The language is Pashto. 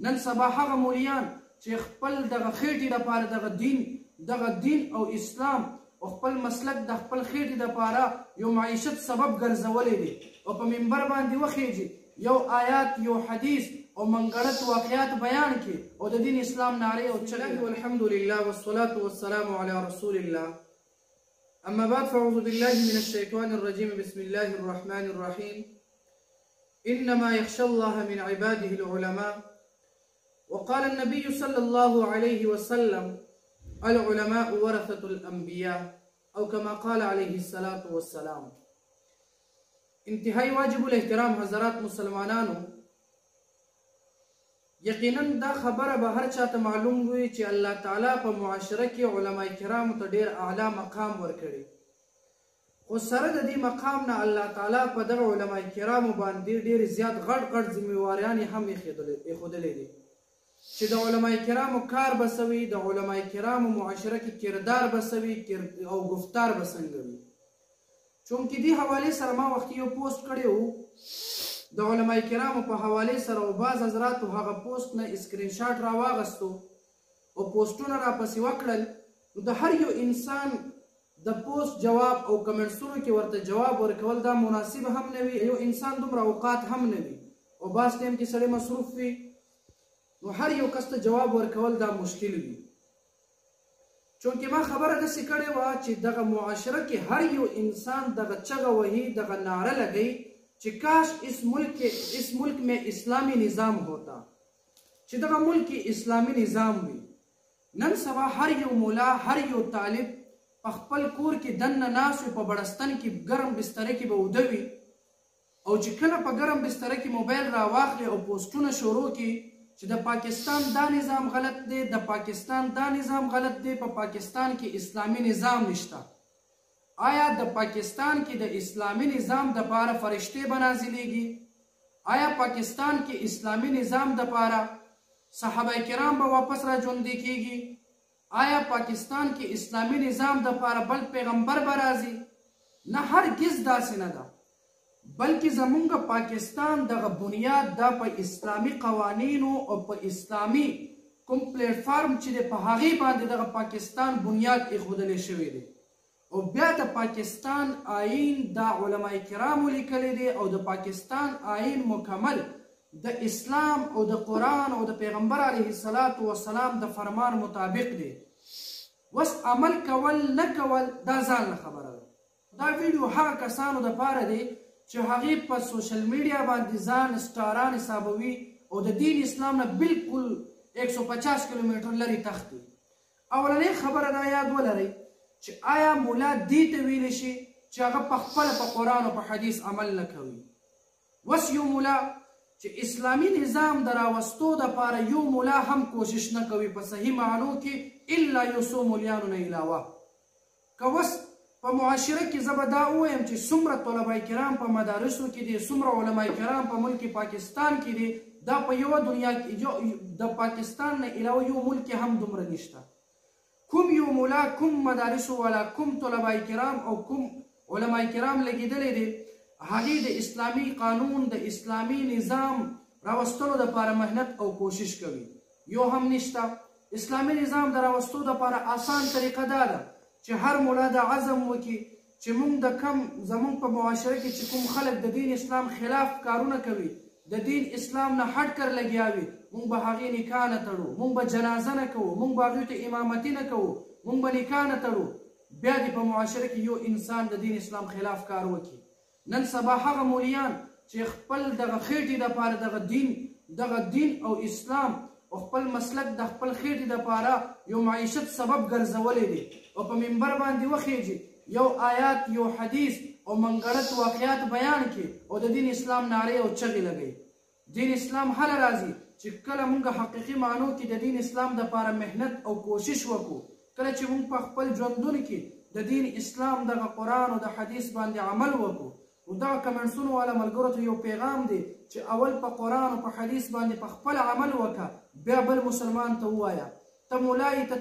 نن سبا هغه مولیان چې خپل دغه خېټې دپاره دغه دین او اسلام او خپل مسلک د خپل خېټې دپاره یو معیشت سبب ګرځولی دی او په منبر باندې وخیږي یو آیات یو حدیث او منګړت واقعات بیان کړي او د دین اسلام نعرې او چغې والحمد لله والصلاة والسلام على رسول الله أما بعد فأعوذ بالله من الشيطان الرجيم بسم الله الرحمن الرحيم إنما يخشى الله من عباده العلماء وقال النبي صلى الله عليه وسلم العلماء ورثة الأنبياء أو كما قال عليه الصلاة والسلام. انتهائی واجب الاحترام حضرات مسلمانانو، یقینا دا خبره به هر چاته معلوم وي چې الله تعالی په معاشره کې علما کرامو ته ډیر اعلی مقام ورکړي، خو سره د دې مقام نه الله تعالی په دغه علما کرامو باندې ډیر زیات غټ ذمہواریان هم ایښودلې دي چې د علما کرامو کار به څه وي، د علما کرامو معاشره کې کردار به څه وي او گفتار به څنګه وي. چونکې دې حوالې سره ما وختي یو پوسټ کړی و د علما کرامو په حوالې سره، او بعض حضراتو هغه پوسټ نه اسکرین شاټ راواغستو او پوسټونه راپسې وکړل. نو د هر یو انسان د پوسټ جواب او کمنټسونو کې ورته جواب ورکول دا مناسب هم نه وي، یو انسان دومره اوقات هم نه وي او بعض ټایم کې سړی مصروف وي، نو هر یو کس ته جواب ورکول دا مشکل وي. چونکې ما خبره داسې کړې وه چې دغه معاشره کې هر یو انسان دغه چغه وهي، دغه نعره لګوي چې کاش اس ملک میں اسلامی نظام ہوتا، چې دغه ملک اسلامی نظام وي. نن سبا هر یو مولا، هر یو طالب په خپل کور کې دننه ناست وي، په بړستن کې ګرم بستره کې به اوده وي، او چې کله په ګرم بستره کې موبایل راواخلي او پوسټونه شروع کړي چې د پاکستان دا نظام غلط دی، د پاکستان دا نظام غلط دی، په پاکستان کې اسلامی نظام نشته. آیا د پاکستان کې د اسلامی نظام د پاره فرشته به نازلیږي؟ آیا پاکستان کې اسلامی نظام د پاره صحابه کرام به واپس را ژوندي کیږي؟ آیا پاکستان کې اسلامی نظام د پاره بل پیغمبر به راځي؟ نه، هرگز داسې نه ده، بلکې زمونږ پاکستان دغه بنیاد دا په اسلامي قوانینو او په اسلامي کوم پلیټ فارم چې دی په هغې باندې دغه پاکستان بنیاد ایښودلی شوی دی. او بیا د پاکستان آئین دا علما کرامو لیکلی دی او د پاکستان آئین مکمل د اسلام او د قرآن او د پیغمبر علیه الصلاة والسلام د فرمان مطابق دی. وس عمل کول نه کول دا ځان له خبره ده. دا ویډیو هغه کسانو دپاره دی چې هغې په سوشل میډیا باندې ځان سټاران حسابوي او د دین اسلام نه بالکل 150 کیلومتر لرې تښتي. اولنۍ خبره دا یاد ولرئ چې آیا مولا دې ته ویلی شي چې هغه پخپله په قرآن او په حدیث عمل نه کوي؟ وس یو مولا چې اسلامي نظام د راوستو دپاره یو مولا هم کوشش نه کوي په صحیح معنو کې الا یو څو مولیانو نه علاوه. که وس په معاشره کې زه به دا ووایم چې څومره طلبه کرام په مدارسو کې دي، څومره علما کرام په ملک پاکستان کې دي، دا په یوه دنیا کې د پاکستان نه علاوه یو ملک هم دومره نشته. کوم یو مولا، کوم مدارسو والا، کوم طلبه کرام او کوم علما کرام لګېدلی دي هغې د اسلامي قانون د اسلامي نظام راوستلو دپاره محنت او کوشش کوي؟ یو هم نشته. اسلامي نظام د راوستو دپاره آسان طریقه دا ده چې هر مولا د عزم وکړي چې موږ د کم زموږ په معاشره کې چې کوم خلک د دین اسلام خلاف کارونه کوي، د دین اسلام نه هټ کر لګیا وي، موږ به هغې نکاح نه تړو، موږ به جنازه نه کوو، موږ به هغوی ته امامتي نه کوو، موږ به نکاح نه تړو. بیا دې په معاشره کې یو انسان د دین اسلام خلاف کار وکړي. نن سبا هغه مولیان چې خپل دغه خېټې دپاره دغه دین او اسلام او خپل مسلک د خپل خېټې دپاره یو معیشت سبب ګرځولی دی او په منبر باندې وخیږي یو آیات یو حدیث او منګړت واقعات بیان کړي او د دین اسلام نعرې او چغې لګوي. دین اسلام هله راځي چې کله موږ حقیقي معنو کې د دین اسلام دپاره محنت او کوشش وکړو، کله چې موږ په خپل ژوندونو کې د دین اسلام دغه قرآن او د حدیث باندې عمل وکړو. نو دغه کمنټسونو والا ملګرو ته یو پیغام دی چې اول په قرآن او په حدیث باندې په خپل عمل وکړه، بیا بل مسلمان ته ووایه ته مولایې ته